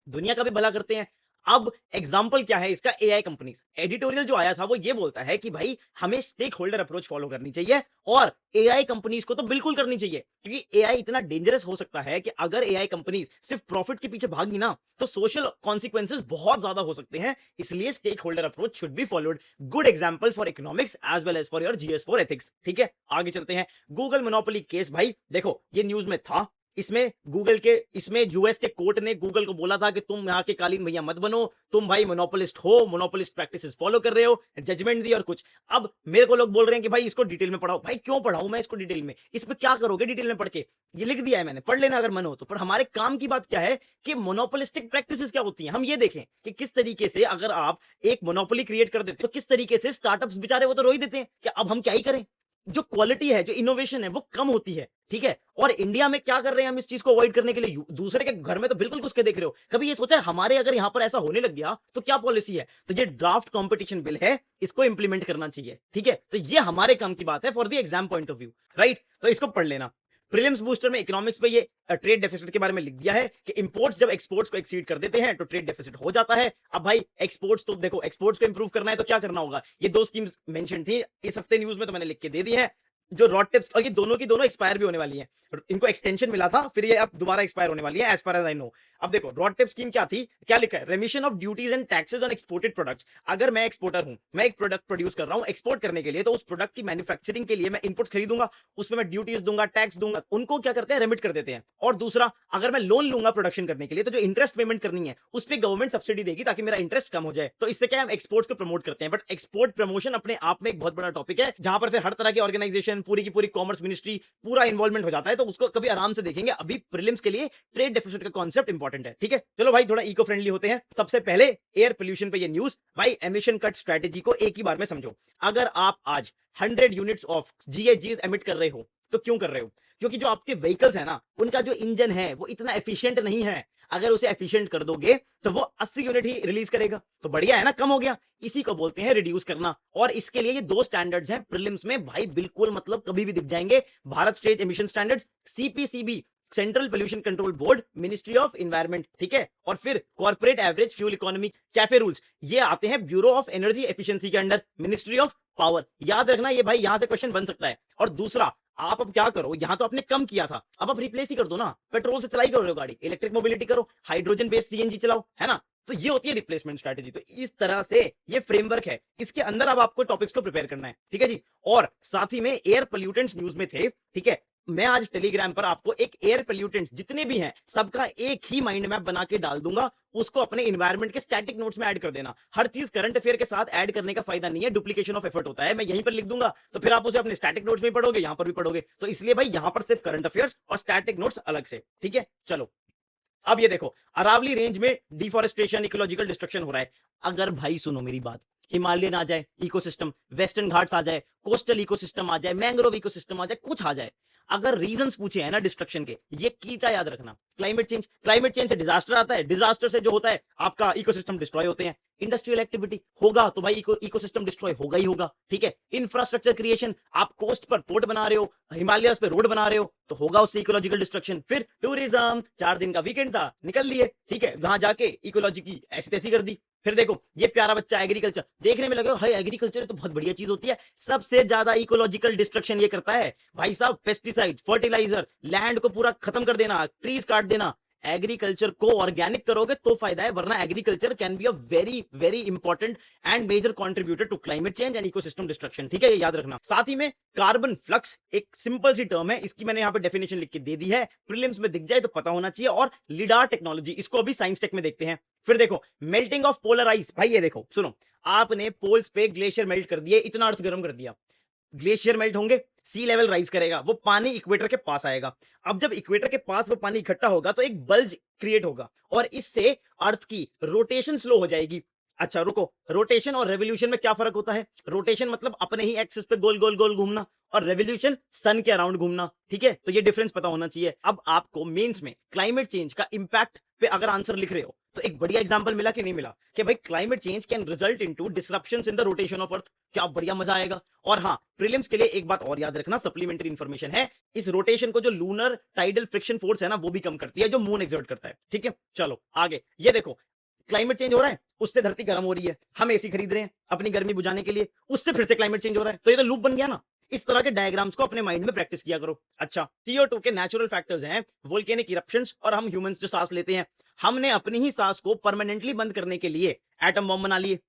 दुनिया का भी भला करते हैं। अब एग्जाम्पल क्या है इसका, एआई कंपनीज। एडिटोरियल जो आया था वो ये बोलता है कि भाई हमें स्टेक होल्डर अप्रोच फॉलो करनी चाहिए, और एआई कंपनीज को तो बिल्कुल करनी चाहिए, क्योंकि एआई इतना डेंजरस हो सकता है कि अगर एआई कंपनीज सिर्फ प्रॉफिट के पीछे भागी ना, तो सोशल कॉन्सिक्वेंसेस बहुत ज्यादा हो सकते हैं। इसलिए stakeholder approach should be followed. Good example for economics as well as for your GS for ethics. ठीक है, आगे चलते हैं। गूगल मोनोपोली केस, भाई देखो ये न्यूज में था, इसमें यूएस के कोर्ट ने गूगल को बोला था कि तुम यहाँ के कालीन भैया मत बनो, तुम भाई मोनोपोलिस्ट हो, मोनोपोलिस्ट प्रैक्टिसेस फॉलो कर रहे हो, जजमेंट दी और कुछ। अब मेरे को लोग बोल रहे हैं कि भाई इसको डिटेल में पढ़ाओ। भाई क्यों पढ़ाऊं मैं इसको डिटेल में? इसमें क्या करोगे डिटेल में पढ़ के? ये लिख दिया है मैंने, पढ़ लेना अगर मन हो तो। पर हमारे काम की बात क्या है कि मोनोपोलिस्टिक प्रैक्टिसेस क्या होती हैं, हम ये देखें कि किस तरीके से अगर आप एक मोनोपोली क्रिएट कर देते हो तो किस तरीके से स्टार्टअप्स बेचारे वो तो रो ही देते हैं कि अब हम क्या ही करें। जो क्वालिटी है, जो इनोवेशन है, वो कम होती है, ठीक है। और इंडिया में क्या कर रहे हैं हम इस चीज को अवॉइड करने के लिए? दूसरे के घर में तो बिल्कुल घुस के देख रहे हो। कभी ये सोचा है हमारे अगर यहां पर ऐसा होने लग गया तो क्या पॉलिसी है? तो ये ड्राफ्ट कंपटीशन बिल है, इसको इंप्लीमेंट करना चाहिए, ठीक है। तो ये हमारे काम की बात है for the exam point of view, right. तो इसको पढ़ लेना। प्रीलिम्स बूस्टर में इकोनॉमिक्स पे ये ट्रेड डेफिसिट के बारे में लिख दिया है कि इंपोर्ट्स जब एक्सपोर्ट्स को एक्सीड कर देते हैं तो ट्रेड डेफिसिट हो जाता है। अब भाई एक्सपोर्ट्स तो देखो, एक्सपोर्ट्स को इंप्रूव करना है तो क्या करना होगा? ये दो स्कीम्स मेंशन थी इस हफ्ते न्यूज में, तो मैंने लिख के दे दी है। जो रॉड टिप्स, और ये दोनों की दोनों एक्सपायर भी होने वाली हैं, इनको एक्सटेंशन मिला था, फिर ये अब दोबारा एक्सपायर होने वाली है as far as I know. अब देखो रॉड टिप स्कीम क्या थी, क्या लिखा है? रेमिशन of duties and taxes on exported products. अगर मैं एक्सपोर्टर हूं, मैं एक प्रोडक्ट प्रोड्यूस कर रहा हूं एक्सपोर्ट करने के लिए, तो उस प्रोडक्ट की मैन्युफैक्चरिंग के लिए मैं इनपुट्स खरीदूंगा, उसमें मैं ड्यूटीज दूंगा, टैक्स दूंगा, उनको क्या करते हैं? रेमिट कर देते हैं। और दूसरा, अगर मैं लोन लूंगा प्रोडक्शन करने के लिए, तो जो इंटरेस्ट पेमेंट करनी है उस पर गवर्नमेंट सब्सिडी देगी ताकि मेरा इंटरेस्ट कम हो जाए। तो इससे क्या हम एक्सपोर्ट्स को प्रमोट करते हैं। बट एक्सपोर्ट प्रमोशन अपने आप में एक बहुत बड़ा टॉपिक है, जहां पर फिर हर तरह की ऑर्गेनाइजेशन, पूरी की पूरी कॉमर्स मिनिस्ट्री, पूरा इन्वॉल्वमेंट हो जाता है। तो उसको कभी आराम से देखेंगे। अभी प्रीलिम्स के लिए ट्रेड डेफिसिट का कॉन्सेप्ट इंपॉर्टेंट है, ठीक है। चलो भाई थोड़ा इको फ्रेंडली होते हैं। सबसे पहले एयर पोल्यूशन पे ये न्यूज, भाई एमिशन कट स्ट्रेटेजी को एक ही बार में समझो। अगर आप आज 100 यूनिट्स ऑफ जीएचजीस एमिट कर रहे हो तो क्यों कर रहे हो? क्योंकि जो आपके व्हीकल्स है ना, उनका जो इंजन है वो इतना एफिशिएंट नहीं है। अगर उसे एफिशिएंट कर दोगे तो वो 80 यूनिट ही रिलीज करेगा, तो बढ़िया है ना, कम हो गया। इसी को बोलते हैं रिड्यूस करना। और इसके लिए ये दो स्टैंडर्ड्स हैं प्रीलिम्स में भाई, बिल्कुल मतलब कभी भी दिख जाएंगे। Bharat state emission standards, CPCB central pollution control board, ministry of environment, ठीक है। और फिर corporate average fuel economy cafe rules, ये आते हैं ब्यूरो ऑफ एनर्जी एफिशिएंसी के अंडर, मिनिस्ट्री ऑफ पावर। याद रखना ये भाई, यहां से क्वेश्चन बन सकता है। और दूसरा, आप अब क्या करो, यहां तो आपने कम किया था, अब आप रिप्लेस ही कर दो ना। पेट्रोल से चलाई करो गाड़ी, इलेक्ट्रिक मोबिलिटी करो, हाइड्रोजन बेस्ड सीएनजी चलाओ, है ना। तो ये होती है रिप्लेसमेंट स्ट्रेटेजी। तो इस तरह से ये फ्रेमवर्क है, इसके अंदर अब आपको टॉपिक्स को प्रिपेयर करना है, ठीक है जी। और साथ ही में एयर पोल्यूटेंट्स न्यूज में थे, ठीक है। मैं आज टेलीग्राम पर आपको एक एयर पोल्यूटेंट्स जितने भी हैं सबका एक ही माइंड मैप बना के डाल दूंगा, उसको अपने इन्वायरमेंट के स्टैटिक नोट्स में ऐड कर देना। हर चीज करंट अफेयर के साथ ऐड करने का फायदा नहीं है, डुप्लीकेशन ऑफ एफर्ट होता है। मैं यहीं पर लिख दूंगा तो फिर आप उसे अपने स्टैटिक नोट्स में पढ़ोगे, यहां पर भी पढ़ोगे। तो इसलिए भाई यहां पर सिर्फ करंट अफेयर्स और स्टैटिक नोट्स अलग से, ठीक है। चलो अब ये देखो, अरावली रेंज में डिफॉरेस्टेशन, इकोलॉजिकल डिस्ट्रक्शन हो रहा है। अगर भाई सुनो मेरी बात, हिमालयन आ जाए इकोसिस्टम, वेस्टर्न घाट्स आ जाए, कोस्टल इकोसिस्टम आ जाए, मैंग्रोव इकोसिस्टम आ जाए, कुछ आ जाए, अगर रीजंस पूछे हैं ना डिस्ट्रक्शन के, ये कीटा याद रखना। क्लाइमेट चेंज से डिजास्टर आता है, डिजास्टर से जो होता है आपका इकोसिस्टम डिस्ट्रॉय होते हैं। इंडस्ट्रियल एक्टिविटी होगा तो भाई इकोसिस्टम डिस्ट्रॉय होगा ही होगा, ठीक है। इंफ्रास्ट्रक्चर क्रिएशन, आप कोस्ट पर पोर्ट बना रहे हो, हिमालयस पे रोड बना रहे हो, तो होगा उससे इकोलॉजिकल डिस्ट्रक्शन। फिर टूरिज्म, 4 दिन का वीकेंड था, निकल लिए, ठीक है, वहां जाके इकोलॉजी की ऐसी तैसी कर दी। फिर देखो ये प्यारा बच्चा एग्रीकल्चर देखने में लगे, हाय एग्रीकल्चर तो बहुत बढ़िया चीज होती है। सबसे ज्यादा इकोलॉजिकल डिस्ट्रक्शन ये करता है भाई साहब, पेस्टिसाइड, फर्टिलाइजर, लैंड को पूरा खत्म कर देना, ट्रीज काट देना। एग्रीकल्चर को ऑर्गेनिक करोगे तो फायदा है, वरना agriculture can be a very very important and major contributor to climate change and ecosystem destruction, ठीक है, ये याद रखना। साथ ही में कार्बन फ्लक्स एक सिंपल सी टर्म है, इसकी मैंने यहाँ पे डेफिनेशन लिख के दे दी है, प्रीलिम्स में दिख जाए तो पता होना चाहिए। और लिडार टेक्नोलॉजी, इसको अभी साइंस टेक में देखते हैं। फिर देखो मेल्टिंग ऑफ पोलर आइस, भाई ये देखो सुनो, आपने पोल्स पे ग्लेशियर मेल्ट कर दिए, इतना अर्थ गर्म कर दिया, ग्लेशियर मेल्ट होंगे, सी लेवल राइज करेगा, वो पानी इक्वेटर के पास आएगा। अब जब इक्वेटर के पास वो पानी इकट्ठा होगा तो एक बल्ज क्रिएट होगा और इससे अर्थ की रोटेशन स्लो हो जाएगी। अच्छा रुको, रोटेशन और रेवोल्यूशन में क्या फर्क होता है? रोटेशन मतलब अपने ही एक्सिस पे गोल गोल गोल घूमना, और रेवोल्यूशन सन के अराउंड घूमना, ठीक है। तो ये डिफरेंस पता होना चाहिए। अब आपको मेंस में क्लाइमेट चेंज का इंपैक्ट पे अगर आंसर लिख रहे हो तो एक बढ़िया एग्जांपल मिला कि नहीं मिला, कि भाई climate change can result into disruptions in the rotation of earth. क्या बढ़िया मजा आएगा। और हाँ, प्रीलिम्स के लिए एक बात और याद रखना, सप्लीमेंट्री इंफॉर्मेशन है, इस रोटेशन को जो लूनर टाइडल फ्रिक्शन फोर्स है ना, वो भी कम करती है जो मून एक्सर्ट करता है, ठीक है। चलो आगे, ये देखो क्लाइमेट चेंज हो रहा है, उससे धरती गर्म हो रही है, हम एसी खरीद रहे हैं अपनी गर्मी बुझाने के लिए, उससे फिर से क्लाइमेट चेंज हो रहा है, तो ये तो लूप बन गया ना। इस तरह के डायग्राम्स को अपने माइंड में प्रैक्टिस किया करो। अच्छा, CO2 के नेचुरल फैक्टर्स हैं वोल्केनिक इरप्शंस और हम ह्यूमंस जो सांस लेते हैं। हमने अपनी ही सांस को परमानेंटली बंद करने के लिए एटम बॉम्ब बना लिए।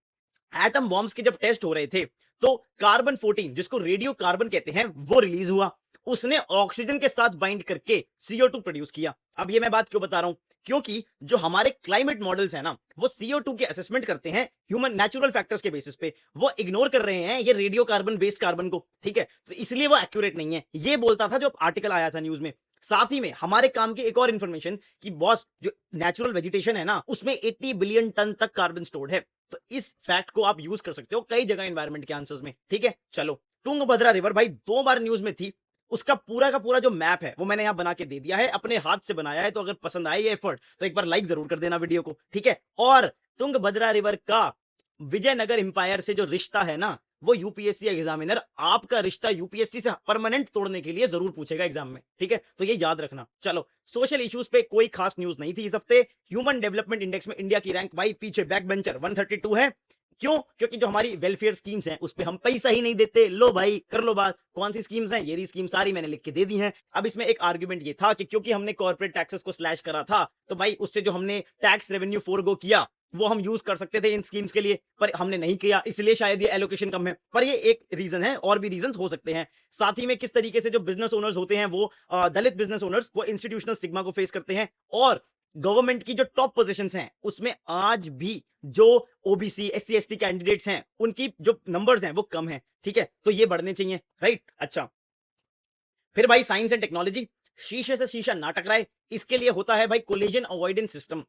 एटम बॉम्ब्स के जब टेस्ट हो रहे थे तो कार्बन 14 जिसको रेडियो कार्बन कहते हैं वो रिलीज हुआ, उसने ऑक्सीजन के साथ बाइंड करके CO2 प्रोड्यूस किया। अब ये मैं बात क्यों बता रहा हूं, क्योंकि जो हमारे क्लाइमेट मॉडल्स है ना, वो CO2 के असेसमेंट करते हैं ह्यूमन नेचुरल फैक्टर्स के बेसिस पे, वो इग्नोर कर रहे हैं ये रेडियो कार्बन बेस्ड कार्बन को, ठीक है, तो इसलिए वो एक्यूरेट नहीं है। ये बोलता था जो आर्टिकल आया था न्यूज में। साथ ही में हमारे काम की एक और इंफॉर्मेशन कि बॉस, जो नेचुरल वेजिटेशन है ना, उसमें 80 बिलियन टन तक कार्बन स्टोर्ड है। तो इस फैक्ट को आप यूज कर सकते हो कई जगह एनवायरमेंट के आंसर्स में, ठीक है। चलो, तुंगभद्रा रिवर भाई 2 बार न्यूज में थी, उसका पूरा का पूरा जो मैप है वो मैंने यहां बना के दे दिया है, अपने हाथ से बनाया है। तो अगर पसंद आए ये एफर्ट तो एक बार लाइक जरूर कर देना वीडियो को, ठीक है। और तुंगभद्रा रिवर का विजयनगर एम्पायर से जो रिश्ता है ना, वो यूपीएससी एग्जामिनर आपका रिश्ता यूपीएससी से परमानेंट तोड़ने के लिए जरूर पूछेगा एग्जाम में, ठीक है, तो ये याद रखना। चलो, सोशल इश्यूज पे कोई खास न्यूज नहीं थी इस हफ्ते। ह्यूमन डेवलपमेंट इंडेक्स में इंडिया की रैंक भाई पीछे बैक बेंचर 132 है। क्यों? क्योंकि जो हमारी वेलफेयर स्कीम्स हैं उस पे हम पैसा ही नहीं देते। लो भाई, कर लो बात, कौन सी स्कीम्स हैं? ये रही स्कीम, सारी मैंने लिख के दे दी हैं। अब इसमें एक आर्गुमेंट ये था कि क्योंकि हमने कॉर्पोरेट टैक्सेस को स्लैश करा था, तो भाई उससे जो हमने टैक्स रेवेन्यू फोरगो किया वो हम यूज कर सकते थे इन स्कीम्स के लिए, पर हमने नहीं किया, इसलिए शायद ये एलोकेशन कम है। पर ये एक रीजन है, और भी रीजंस हो सकते हैं। साथ ही में किस तरीके से जो बिजनेस ओनर्स होते हैं वो दलित बिजनेस ओनर्स, वो इंस्टीट्यूशनल स्टिग्मा को फेस करते हैं। और गवर्नमेंट की जो टॉप पोजीशंस हैं उसमें आज भी जो ओबीसी SC ST कैंडिडेट्स हैं उनकी जो नंबर्स हैं वो कम है, ठीक है, तो ये बढ़ने चाहिए, राइट। अच्छा, फिर भाई साइंस एंड टेक्नोलॉजी, शीशे से शीशा ना टकराए, इसके लिए होता है भाई कोलिजन अवॉइडेंस सिस्टम।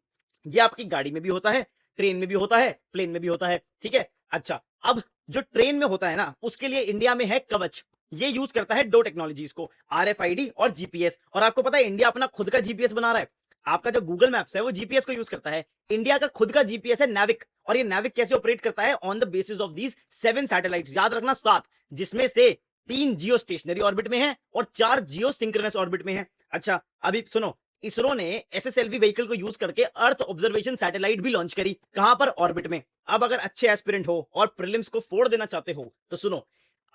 ये आपकी गाड़ी में भी होता है, ट्रेन में भी होता है, प्लेन में भी होता है, ठीक है। अच्छा, अब जो ट्रेन में होता है ना, उसके लिए इंडिया में है कवच। ये यूज करता है 2 टेक्नोलॉजीज को, RFID और जीपीएस। और आपको पता है इंडिया अपना खुद का जीपीएस बना रहा है। आपका जो गूगल मैप्स है वो जीपीएस को यूज करता है। इंडिया का खुद का जीपीएस है नैविक, और ये नैविक कैसे ऑपरेट करता है? On the basis of these 7 satellites, याद रखना 7, जिसमें से 3 जियो स्टेशनरी ऑर्बिट में है और 4 जियो सिंक्रोनस ऑर्बिट में है। अच्छा, अभी सुनो, इसरो ने SSLV व्हीकल को यूज करके अर्थ ऑब्जर्वेशन सैटेलाइट भी लॉन्च करी। कहां पर? ऑर्बिट में। अब अगर अच्छे एस्पिरेंट हो और प्रीलिम्स को फोड़ देना चाहते हो तो सुनो,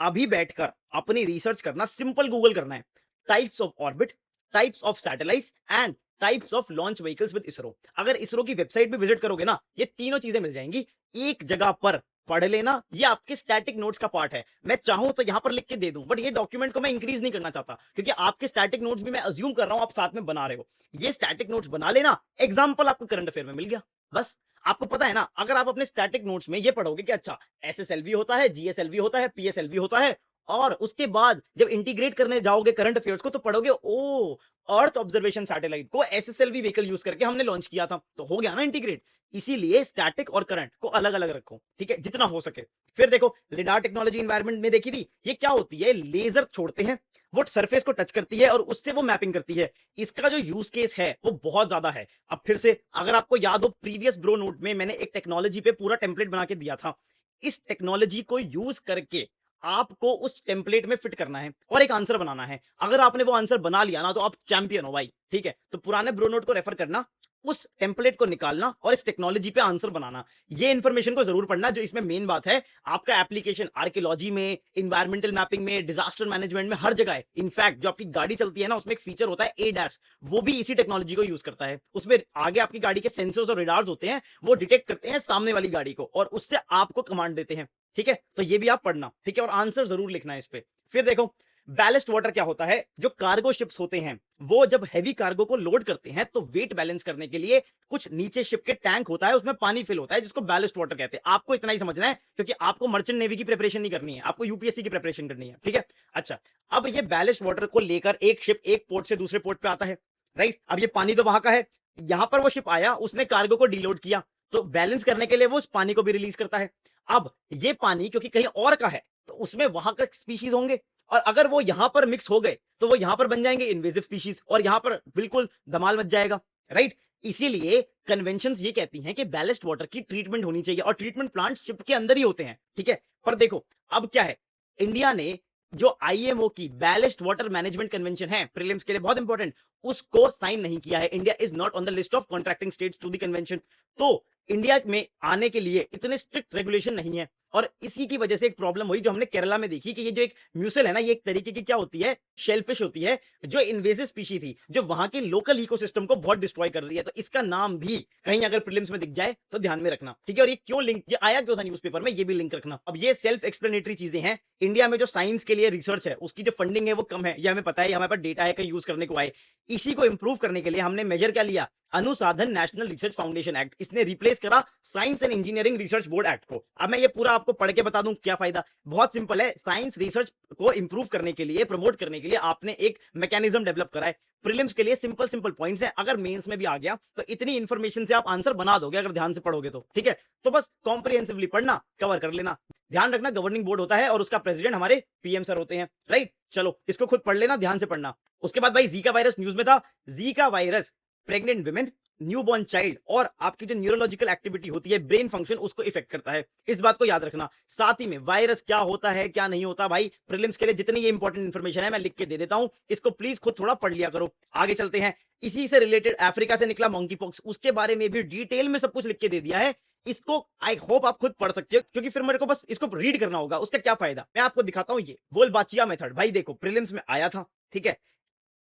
अभी बैठकर अपनी रिसर्च करना, सिंपल गूगल करना है, types of orbit, types of satellites and types of launch vehicles with ISRO. अगर इसरो की वेबसाइट पे विजिट करोगे ना, ये तीनों चीजें मिल जाएंगी एक जगह पर। पढ़ लेना, ये आपके स्टैटिक नोट्स का पार्ट है। मैं चाहूं तो यहां पर लिख के दे दूं, बट ये डॉक्यूमेंट को मैं इंक्रीज नहीं करना चाहता, क्योंकि आपके स्टैटिक नोट्स भी मैं अज्यूम कर रहा हूं आप साथ में बना रहे हो। ये स्टैटिक नोट्स बना लेना, एग्जाम्पल आपको करंट अफेयर में मिल गया। बस आपको पता है ना, अगर आप अपने स्टैटिक नोट्स में ये पढ़ोगे कि अच्छा SSLV होता है, GSLV होता है, PSLV होता है, और उसके बाद जब इंटीग्रेट करने जाओगे करंट अफेयर्स को तो पढ़ोगे ओ, अर्थ ऑब्जर्वेशन सैटेलाइट को SSLV व्हीकल यूज करके हमने लॉन्च किया था, तो हो गया ना इंटीग्रेट। इसीलिए स्टैटिक और करंट को अलग अलग रखो, ठीक है, जितना हो सके। फिर देखो, लिडार टेक्नोलॉजी एनवायरनमेंट में देखी थी, ये क्या होती है? लेजर छोड़ते हैं, वो सरफेस को टच करती है और उससे वो मैपिंग करती है। इसका जो यूज केस है वो बहुत ज्यादा है। अब फिर से अगर आपको याद हो, प्रीवियस ब्रो नोट में मैंने एक टेक्नोलॉजी पे पूरा टेम्पलेट बना के दिया था। इस टेक्नोलॉजी को यूज करके आपको उस टेम्पलेट में फिट करना है और एक आंसर बनाना है। अगर आपने वो आंसर बना लिया ना, तो आप चैंपियन हो भाई, ठीक है। तो पुराने ब्रो नोट को रेफर करना, उस टेम्पलेट को निकालना और इस टेक्नोलॉजी पे आंसर बनाना। ये इंफॉर्मेशन को जरूर पढ़ना, जो इसमें मेन बात है। आपका एप्लीकेशन आर्कियोलॉजी में, इन्वायरमेंटल मैपिंग में, डिजास्टर मैनेजमेंट में, हर जगह है। इनफैक्ट जो आपकी गाड़ी चलती है ना, उसमें एक फीचर होता है ADAS, वो भी इसी टेक्नोलॉजी को यूज करता है। उसमें आगे आपकी गाड़ी के सेंसर्स और रेडार्स होते हैं, वो डिटेक्ट करते हैं सामने वाली गाड़ी को और उससे आपको कमांड देते हैं, ठीक है। तो ये भी आप पढ़ना, ठीक है, और आंसर जरूर लिखना है इस पे। फिर देखो, बैलेस्ट वाटर क्या होता है? जो कार्गो शिप्स होते हैं वो जब हैवी कार्गो को लोड करते हैं तो वेट बैलेंस करने के लिए कुछ नीचे शिप के टैंक होता है, उसमें पानी फिल होता है, जिसको बैलेस्ट वाटर कहते हैं। आपको इतना ही समझना है, क्योंकि आपको मर्चेंट नेवी की प्रिपरेशन नहीं करनी है, आपको यूपीएससी की प्रिपरेशन करनी है, ठीक है। अच्छा, अब ये बैलेस्ट वाटर को लेकर एक शिप एक पोर्ट से दूसरे पोर्ट पे आता है, राइट। अब ये पानी तो वहां का है, यहां पर वो शिप आया, उसने कार्गो को डीलोड किया, तो बैलेंस करने के लिए वो उस पानी को भी रिलीज करता है। अब ये पानी क्योंकि कहीं और का है, तो उसमें वहां का स्पीशीज होंगे, और अगर वो यहां पर मिक्स हो गए तो वो यहां पर बन जाएंगे इन्वेजिव स्पीशीज, और यहां पर बिल्कुल धमाल मच जाएगा, राइट। इसीलिए कन्वेंशंस ये कहती हैं कि बैलेस्ट वाटर की ट्रीटमेंट होनी चाहिए, और ट्रीटमेंट प्लांट शिप के अंदर ही होते हैं, ठीक है। पर देखो, अब क्या है, इंडिया ने जो IMO की बैलेस्ट वाटर मैनेजमेंट कन्वेंशन है, प्रीलिम्स के लिए बहुत इंपॉर्टेंट, उसको साइन नहीं किया है। India is not on the list of contracting states to the convention. तो इंडिया में आने के लिए इतने स्ट्रिक्ट रेगुलेशन नहीं है, और इसी की वजह से एक प्रॉब्लम हुई जो हमने केरला में देखी कि ये जो एक म्यूसल है ना, ये एक तरीके की क्या होती है, शेलफिश होती है, जो इन्वेसिव स्पीशी थी, जो वहां के लोकल इकोसिस्टम को बहुत डिस्ट्रॉय कर रही है। तो इसका नाम भी कहीं अगर प्रीलिम्स में दिख जाए तो ध्यान में रखना, ठीक है। और ये क्यों लिंक, ये आया क्यों था न्यूज़पेपर में, ये भी लिंक रखना। अब ये सेल्फ एक्सप्लेनेटरी चीजें हैं। इंडिया में जो साइंस के लिए रिसर्च है उसकी जो फंडिंग है वो कम है, ये हमें पता है, हमारे पास डेटा है, कहीं यूज करने को आए। इसी को इंप्रूव करने के लिए हमने मेजर क्या लिया, अनुसाधन नेशनल रिसर्च फाउंडेशन एक्ट, इसने रिप्लेस करा science and engineering research board act को। अब मैं ये पूरा आपको पढ़ के बता दूं क्या फायदा, बहुत सिंपल है। साइंस रिसर्च को इंप्रूव करने के लिए, प्रमोट करने के लिए आपने एक मैकेनिज्म डेवलप करा है। प्रीलिम्स के लिए सिंपल सिंपल पॉइंट्स है, अगर मेंस में भी आ गया तो इतनी इंफॉर्मेशन से आप आंसर बना दोगे अगर ध्यान से पढ़ोगे तो, ठीक है। तो बस कॉम्प्रिहेंसिवली पढ़ना, कवर कर लेना। ध्यान रखना गवर्निंग बोर्ड होता है और उसका प्रेसिडेंट हमारे पीएम सर होते हैं, राइट। चलो इसको खुद पढ़ लेना, ध्यान से पढ़ना। उसके बाद भाई जीका वायरस न्यूज में था। Zika virus pregnant women, newborn child और आपकी जो न्यूरोलॉजिकल एक्टिविटी होती है, ब्रेन फंक्शन, उसको इफेक्ट करता है। इस बात को याद रखना। साथ ही में वायरस क्या होता है क्या नहीं होता, भाई प्रीलिम्स के लिए जितनी ये इंपॉर्टेंट इंफॉर्मेशन है मैं लिख के दे देता हूं, इसको प्लीज खुद थोड़ा पढ़ लिया करो। आगे चलते हैं। इसी से रिलेटेड अफ्रीका से निकला मंकी पॉक्स, उसके बारे में भी डिटेल में सब कुछ लिख के दे दिया है। इसको आई होप आप खुद पढ़ सकते हो, क्योंकि फिर मेरे को बस इसको रीड करना होगा। उसका क्या फायदा, मैं आपको दिखाता हूं। ये वोल्बाचिया मेथड, भाई देखो प्रीलिम्स में आया था, ठीक है।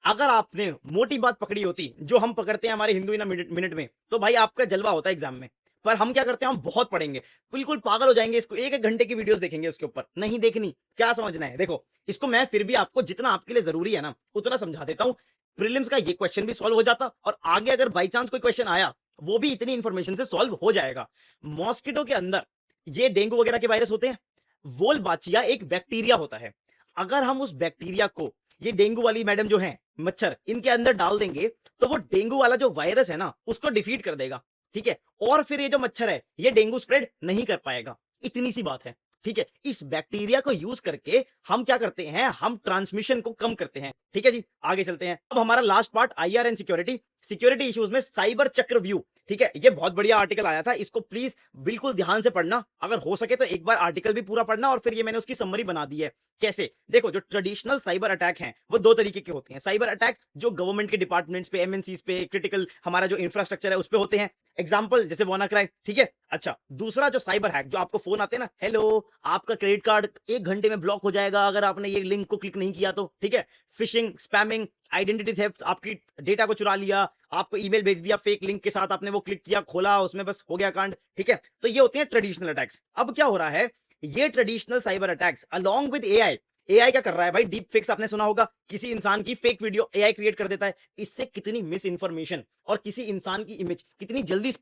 अगर आपने मोटी बात पकड़ी होती जो हम पकड़ते हैं हमारे हिंदू इन मिनट में, तो भाई आपका जलवा होता है एग्जाम में। पर हम क्या करते हैं, हम बहुत पढ़ेंगे, बिल्कुल पागल हो जाएंगे, इसको एक एक घंटे की वीडियोस देखेंगे उसके ऊपर। नहीं देखनी, क्या समझना है, देखो इसको मैं फिर भी आपको जितना आपके लिए जरूरी है ना उतना समझा देता हूं। प्रीलिम्स का ये क्वेश्चन भी सॉल्व हो जाता और आगे अगर बाई चांस कोई क्वेश्चन आया वो भी इतनी इंफॉर्मेशन से सॉल्व हो जाएगा। मॉस्किटो के अंदर ये डेंगू वगैरह के वायरस होते हैं, वोल्बाचिया एक बैक्टीरिया होता है। अगर हम उस बैक्टीरिया को, ये डेंगू वाली मैडम जो है मच्छर, इनके अंदर डाल देंगे तो वो डेंगू वाला जो वायरस है ना उसको डिफीट कर देगा, ठीक है। और फिर ये जो मच्छर है ये डेंगू स्प्रेड नहीं कर पाएगा। इतनी सी बात है, ठीक है। इस बैक्टीरिया को यूज करके हम क्या करते हैं, हम ट्रांसमिशन को कम करते हैं, ठीक है जी। आगे चलते हैं। अब हमारा last part, IR and security, security issues में साइबर चक्रव्यूह, ठीक है। ये बहुत बढ़िया आर्टिकल आया था, इसको प्लीज बिल्कुल ध्यान से पढ़ना। अगर हो सके तो एक बार आर्टिकल भी पूरा पढ़ना और फिर ये मैंने उसकी समरी बना दी है। कैसे, देखो जो ट्रेडिशनल साइबर अटैक हैं वो दो तरीके के होते हैं। साइबर अटैक जो गवर्नमेंट के डिपार्टमेंट्स पे, एमएनसीज पे, क्रिटिकल हमारा जो इंफ्रास्ट्रक्चर है उस पे होते हैं, एग्जांपल जैसे वानाक्राई, ठीक है। अच्छा, दूसरा जो साइबर हैक, जो आपको फोन आते हैं ना, हेलो आपका क्रेडिट कार्ड 1 घंटे में ब्लॉक हो जाएगा अगर आपने ये लिंक को क्लिक नहीं किया तो, ठीक है। फिशिंग, स्पैमिंग, आइडेंटिटी थेफ्ट, आपकी डेटा को चुरा लिया, आपको ईमेल भेज दिया फेक लिंक के साथ, आपने वो क्लिक किया, खोला, उसमें बस हो गया कांड, ठीक है। तो ये होते हैं ट्रेडिशनल अटैक्स। अब क्या हो रहा है, ये traditional cyber attacks along with AI, AI क्या कर रहा है भाई, डीप फेक्स आपने सुना होगा, किसी इंसान की फेक वीडियो एआई क्रिएट कर देता है। इससे कितनी मिस इंफॉर्मेशन और किसी इंसान की इमेज कितनी जल्दी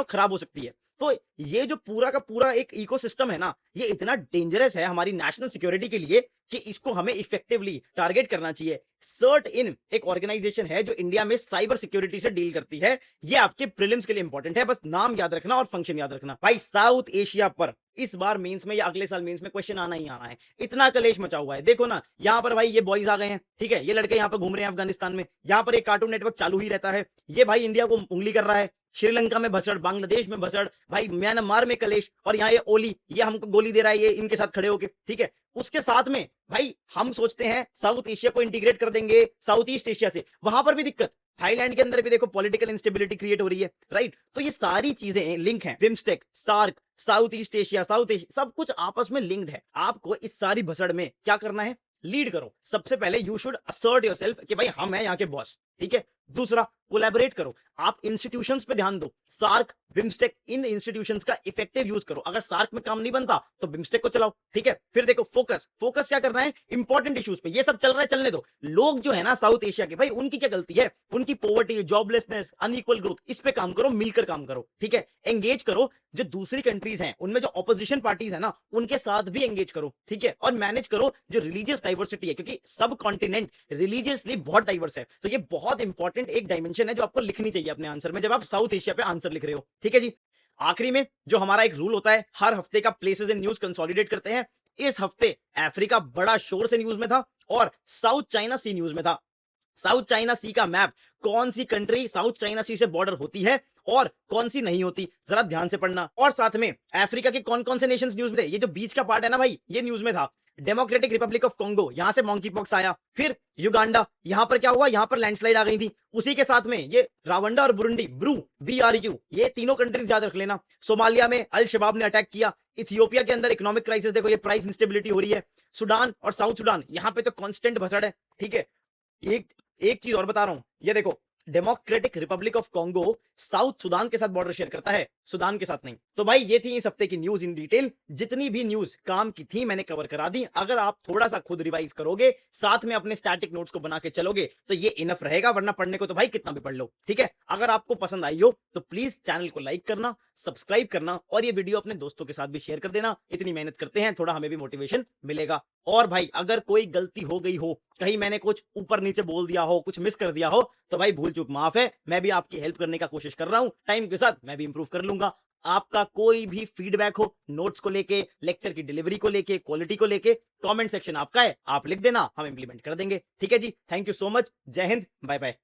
खराब हो सकती है। तो ये जो पूरा का पूरा एक इकोसिस्टम है ना, ये इतना डेंजरस है हमारी नेशनल सिक्योरिटी के लिए कि इसको हमें इफेक्टिवली टारगेट करना चाहिए। सर्ट इन एक ऑर्गेनाइजेशन है जो इंडिया में साइबर सिक्योरिटी से डील करती है। ये आपके प्रीलिम्स के लिए इंपॉर्टेंट है, बस नाम याद रखना और फंक्शन याद रखना। भाई साउथ एशिया पर इस बार मेंस में या अगले साल मेंस में क्वेश्चन आना ही आना है, इतना कलेश मचा हुआ है। देखो ना, यहाँ पर भाई ये बॉयज आ गए हैं, ठीक है, ये लड़के यहाँ पर घूम रहे हैं अफगानिस्तान में, यहाँ पर एक कार्टून नेटवर्क चालू ही रहता है, ये भाई इंडिया को उंगली कर रहा है, श्रीलंका में भसड़, बांग्लादेश में भसड़, भाई म्यांमार में कलेश, और यहाँ ये ओली, ये हमको गोली दे रहा है, ये इनके साथ खड़े होके, ठीक है। उसके साथ में भाई हम सोचते हैं साउथ एशिया को इंटीग्रेट कर देंगे साउथ ईस्ट एशिया से, वहां पर भी दिक्कत। थाईलैंड के अंदर भी देखो पॉलिटिकल इंस्टेबिलिटी क्रिएट हो रही है, राइट। तो ये सारी चीजें लिंक हैं, BIMSTEC, SAARC, South East Asia, South Asia, सब कुछ आपस में लिंक्ड है। आपको इस सारी भसड़ में क्या करना है, लीड करो। सबसे पहले यू शुड असर्ट योरसेल्फ कि भाई हम हैं यहाँ के बॉस, ठीक है। दूसरा, कोलैबोरेट करो, आप इंस्टीट्यूशंस पे ध्यान दो, सार्क, बिम्स्टेक, इन इंस्टीट्यूशंस का इफेक्टिव यूज करो। अगर सार्क में काम नहीं बनता तो बिम्स्टेक को चलाओ, ठीक है। फिर देखो फोकस, फोकस क्या करना है, इंपॉर्टेंट इश्यूज पे। ये सब चल रहा है, चलने दो। लोग जो है ना साउथ एशिया के, भाई उनकी क्या गलती है, उनकी पॉवर्टी, जॉबलेसनेस, अनइक्वल ग्रोथ, इस पे काम करो, मिलकर काम करो, ठीक है। एंगेज करो, जो दूसरी कंट्रीज हैं उनमें जो ऑपोजिशन पार्टीज है ना उनके साथ भी एंगेज करो, ठीक है। और मैनेज करो जो रिलीजियस डाइवर्सिटी है, क्योंकि सब कॉन्टिनेंट रिलीजियसली बहुत डाइवर्स है। तो ये बहुत इंपॉर्टेंट एक डायमेंशन है जो आपको लिखनी चाहिए अपने आंसर में जब आप साउथ एशिया पे आंसर लिख रहे हो, ठीक है जी। आखिरी में जो हमारा एक रूल होता है, हर हफ्ते का प्लेसेस इन न्यूज कंसोलिडेट करते हैं। इस हफ्ते अफ्रीका बड़ा शोर से न्यूज में था और साउथ चाइना सी न्यूज में था। साउथ चाइना सी का मैप, कौन सी कंट्री साउथ चाइना सी से बॉर्डर होती है और कौन सी नहीं होती, जरा ध्यान से पढ़ना। और साथ में अफ्रीका के कौन कौन से नेशंस न्यूज में थे, ये जो बीच का पार्ट है ना भाई, ये न्यूज में था। डेमोक्रेटिक रिपब्लिक ऑफ कॉन्गो, यहां से मॉन्की पॉक्स आया। फिर युगांडा, यहां पर क्या हुआ, यहां पर लैंडस्लाइड आ गई थी। उसी के साथ में ये रावंडा और बुरुंडी, BRU, ये तीनों कंट्रीज याद रख लेना। सोमालिया में अल शबाब ने अटैक किया, इथियोपिया के अंदर इकोनॉमिक क्राइसिस देखो, ये प्राइस इंस्टेबिलिटी हो रही है। सुडान और साउथ सुडान, यहाँ पे तो कांस्टेंट भसड़ है, ठीक है। एक एक चीज और बता रहा हूं, ये देखो, democratic Republic of Congo south Sudan के साथ बॉर्डर शेयर करता है, सुडान के साथ नहीं। तो भाई ये थी इस हफ्ते की न्यूज इन डिटेल। जितनी भी न्यूज काम की थी मैंने कवर करा दी। अगर आप थोड़ा सा खुद रिवाइज करोगे, साथ में अपने स्टैटिक नोट्स को बना के चलोगे, तो ये इनफ रहेगा, वरना पढ़ने को तो भाई कितना भी पढ़ लो, ठीक है। अगर आपको पसंद आई हो तो प्लीज चैनल को लाइक करना, सब्सक्राइब करना और ये वीडियो अपने दोस्तों के साथ भी शेयर कर देना। इतनी मेहनत करते हैं, थोड़ा हमें भी मोटिवेशन मिलेगा। और भाई अगर कोई गलती हो गई हो, कहीं मैंने कुछ ऊपर नीचे बोल दिया हो, कुछ मिस कर दिया हो, तो भाई भूल चूक माफ है। मैं भी आपकी हेल्प करने का कोशिश कर रहा हूं, टाइम के साथ मैं भी इंप्रूव कर लूंगा। आपका कोई भी फीडबैक हो, नोट्स को लेके, लेक्चर की डिलीवरी को लेके, क्वालिटी को लेके, कमेंट सेक्शन आपका है, आप लिख देना, हम इंप्लीमेंट कर देंगे, ठीक है जी। थैंक यू सो मच, जय हिंद, बाय बाय।